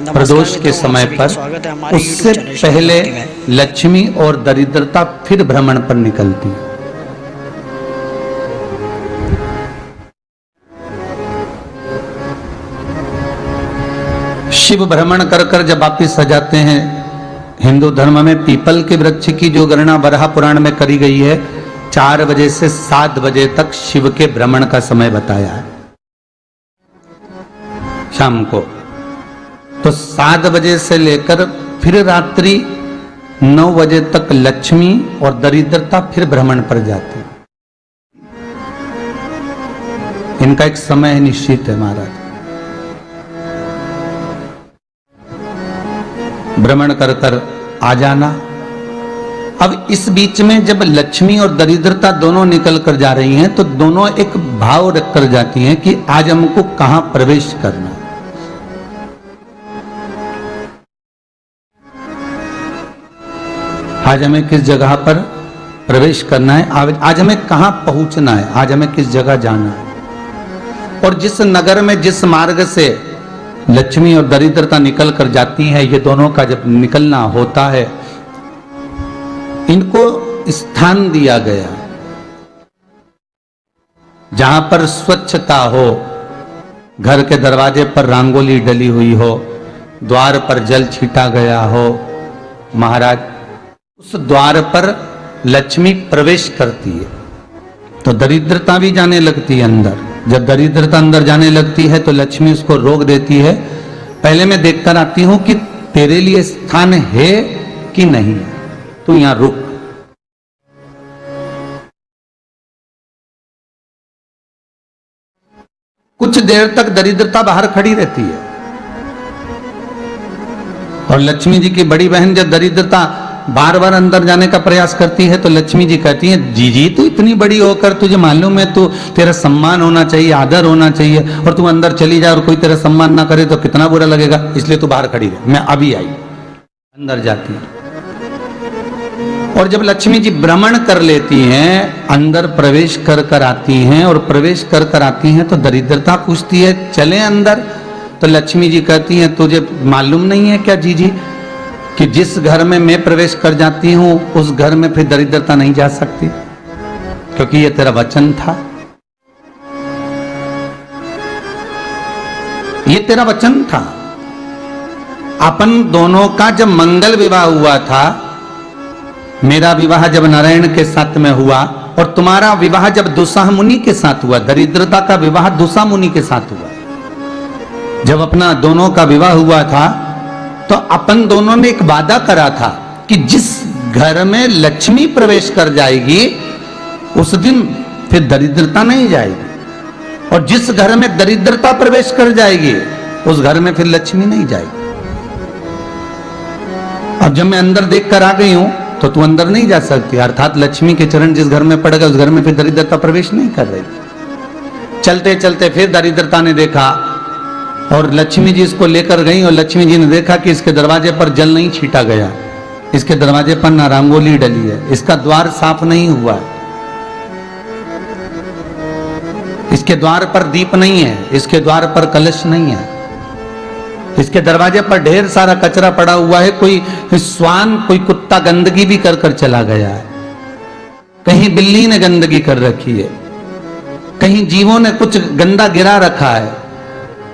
प्रदोष के समय पर उससे पहले लक्ष्मी और दरिद्रता फिर भ्रमण पर निकलती है। शिव भ्रमण कर कर जब वापिस आ जाते हैं, हिंदू धर्म में पीपल के वृक्ष की जो गणना वराह पुराण में करी गई है, 4 बजे से 7 बजे तक शिव के भ्रमण का समय बताया है शाम को। तो 7 बजे से लेकर फिर रात्रि 9 बजे तक लक्ष्मी और दरिद्रता फिर भ्रमण पर जाती है। इनका एक समय निश्चित है महाराज। भ्रमण कर कर आ जाना। अब इस बीच में जब लक्ष्मी और दरिद्रता दोनों निकल कर जा रही हैं, तो दोनों एक भाव रख कर जाती हैं कि आज हमको कहां प्रवेश करना है। आज हमें किस जगह पर प्रवेश करना है, आज हमें कहां पहुंचना है, आज हमें किस जगह जाना है। और जिस नगर में जिस मार्ग से लक्ष्मी और दरिद्रता निकल कर जाती है, ये दोनों का जब निकलना होता है, इनको स्थान दिया गया जहां पर स्वच्छता हो, घर के दरवाजे पर रंगोली डली हुई हो, द्वार पर जल छीटा गया हो। महाराज, उस द्वार पर लक्ष्मी प्रवेश करती है तो दरिद्रता भी जाने लगती है अंदर। जब दरिद्रता अंदर जाने लगती है तो लक्ष्मी उसको रोक देती है। पहले मैं देखकर आती हूं कि तेरे लिए स्थान है कि नहीं, तू यहां रुक। कुछ देर तक दरिद्रता बाहर खड़ी रहती है और लक्ष्मी जी की बड़ी बहन जब दरिद्रता बार बार अंदर जाने का प्रयास करती है तो लक्ष्मी जी कहती हैं, जी तू इतनी बड़ी होकर तुझे मालूम है तू तेरा सम्मान होना चाहिए, आदर होना चाहिए, और तू अंदर चली जाए और कोई तेरा सम्मान ना करे तो कितना बुरा लगेगा, इसलिए तू बाहर खड़ी रहे। मैं अभी आई। अंदर जाती है और जब लक्ष्मी जी भ्रमण कर लेती हैं, अंदर प्रवेश कर कर आती हैं और प्रवेश कर कर आती हैं तो दरिद्रता पूछती है चले अंदर। तो लक्ष्मी जी कहती हैं, तुझे मालूम नहीं है क्या जी कि जिस घर में मैं प्रवेश कर जाती हूं उस घर में फिर दरिद्रता नहीं जा सकती, क्योंकि ये तेरा वचन था, ये तेरा वचन था। अपन दोनों का जब मंगल विवाह हुआ था, मेरा विवाह जब नारायण के साथ में हुआ और तुम्हारा विवाह जब दुस्साह मुनि के साथ हुआ, दरिद्रता का विवाह दुस्साह मुनि के साथ हुआ। जब अपना दोनों का विवाह हुआ था तो अपन दोनों ने एक वादा करा था कि जिस घर में लक्ष्मी प्रवेश कर जाएगी उस दिन फिर दरिद्रता नहीं जाएगी, और जिस घर में दरिद्रता प्रवेश कर जाएगी उस घर में फिर लक्ष्मी नहीं जाएगी। और जब मैं अंदर देख कर आ गई हूं तो तू अंदर नहीं जा सकती, अर्थात लक्ष्मी के चरण जिस घर में पड़ गए उस घर में फिर दरिद्रता प्रवेश नहीं कर रही। चलते चलते फिर दरिद्रता ने देखा और लक्ष्मी जी इसको लेकर गई और लक्ष्मी जी ने देखा कि इसके दरवाजे पर जल नहीं छीटा गया, इसके दरवाजे पर ना रंगोली डली है, इसका द्वार साफ नहीं हुआ है, इसके द्वार पर दीप नहीं है, इसके द्वार पर कलश नहीं है, इसके दरवाजे पर ढेर सारा कचरा पड़ा हुआ है, कोई श्वान कोई कुत्ता गंदगी भी कर कर चला गया है, कहीं बिल्ली ने गंदगी कर रखी है, कहीं जीवों ने कुछ गंदा गिरा रखा है।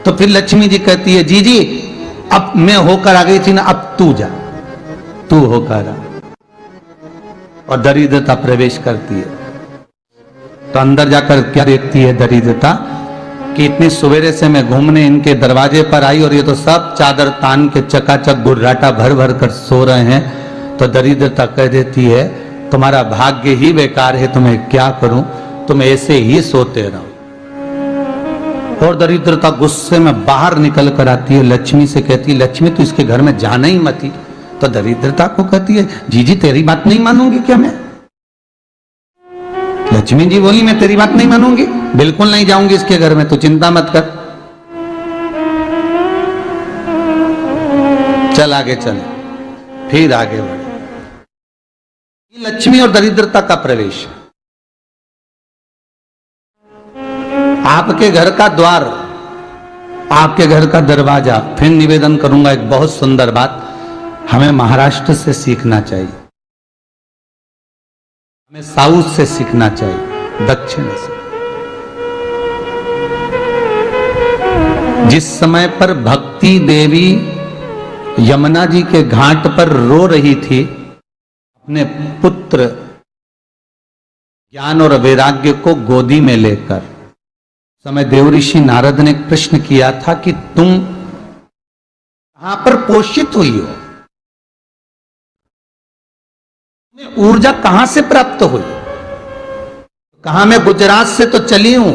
तो फिर लक्ष्मी जी कहती है, जी अब मैं होकर आ गई थी ना, अब तू जा, तू होकर आ। और दरिद्रता प्रवेश करती है। तो अंदर जाकर क्या देखती है दरिद्रता कि इतनी सवेरे से मैं घूमने इनके दरवाजे पर आई और ये तो सब चादर तान के चकाचक गुर्राटा भर भर कर सो रहे हैं। तो दरिद्रता कह देती है, तुम्हारा भाग्य ही बेकार है, तुम्हें क्या करूं, तुम ऐसे ही सोते रहो। और दरिद्रता गुस्से में बाहर निकल कर आती है, लक्ष्मी से कहती है, लक्ष्मी तू इसके घर में जाना ही मत ही। तो दरिद्रता को कहती है, जी तेरी बात नहीं मानूंगी क्या मैं? लक्ष्मी जी बोली, मैं तेरी बात नहीं मानूंगी, बिल्कुल नहीं जाऊंगी इसके घर में, तू चिंता मत कर, चल आगे चल। फिर आगे बढ़े। लक्ष्मी और दरिद्रता का प्रवेश। आपके घर का द्वार आपके घर का दरवाजा। फिर निवेदन करूंगा एक बहुत सुंदर बात, हमें महाराष्ट्र से सीखना चाहिए, हमें साउथ से सीखना चाहिए, दक्षिण से। जिस समय पर भक्ति देवी यमुना जी के घाट पर रो रही थी, अपने पुत्र ज्ञान और वैराग्य को गोदी में लेकर, समय देवऋषि नारद ने प्रश्न किया था कि तुम कहां पर पोषित हुई हो, तुम्हें ऊर्जा कहां से प्राप्त हुई? कहा मैं गुजरात से तो चली हूं।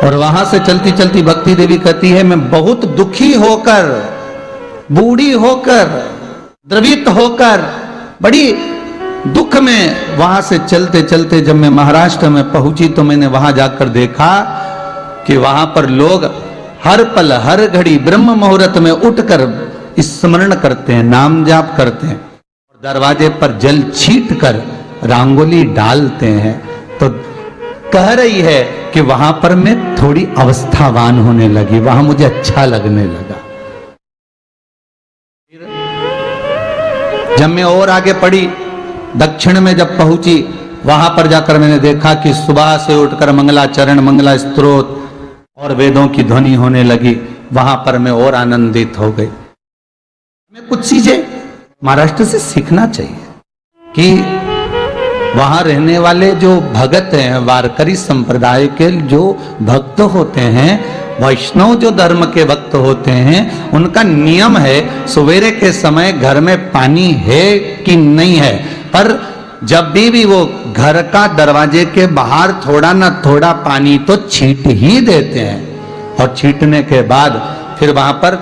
और वहां से चलती चलती भक्ति देवी कहती है मैं बहुत दुखी होकर, बूढ़ी होकर, द्रवित होकर, बड़ी दुख में वहां से चलते चलते जब मैं महाराष्ट्र में पहुंची तो मैंने वहां जाकर देखा कि वहां पर लोग हर पल हर घड़ी ब्रह्म मुहूर्त में उठकर स्मरण करते हैं, नाम जाप करते हैं, दरवाजे पर जल छीट कर रंगोली डालते हैं। तो कह रही है कि वहां पर मैं थोड़ी अवस्थावान होने लगी, वहां मुझे अच्छा लगने लगा। जब मैं और आगे पढ़ी, दक्षिण में जब पहुंची, वहां पर जाकर मैंने देखा कि सुबह से उठकर मंगलाचरण, मंगला स्तोत्र और वेदों की ध्वनि होने लगी। वहां पर मैं और आनंदित हो गई। हमें कुछ चीजें महाराष्ट्र से सीखना चाहिए कि वहां रहने वाले जो भगत हैं, वारकरी संप्रदाय के जो भक्त होते हैं, वैष्णव जो धर्म के भक्त होते हैं, उनका नियम है सवेरे के समय घर में पानी है कि नहीं है, पर जब भी वो घर का दरवाजे के बाहर थोड़ा ना थोड़ा पानी तो छीट ही देते हैं। और छीटने के बाद फिर वहां पर,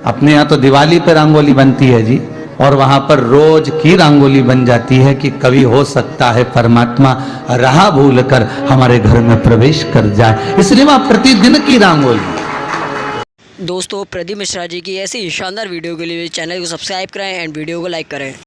अपने यहाँ तो दिवाली पे रंगोली बनती है जी, और वहां पर रोज की रंगोली बन जाती है कि कभी हो सकता है परमात्मा राह भूल कर हमारे घर में प्रवेश कर जाए, इसलिए वहां प्रतिदिन की रंगोली। दोस्तों, प्रदीप मिश्रा जी की ऐसी शानदार वीडियो के लिए चैनल को सब्सक्राइब करें एंड वीडियो को लाइक करें।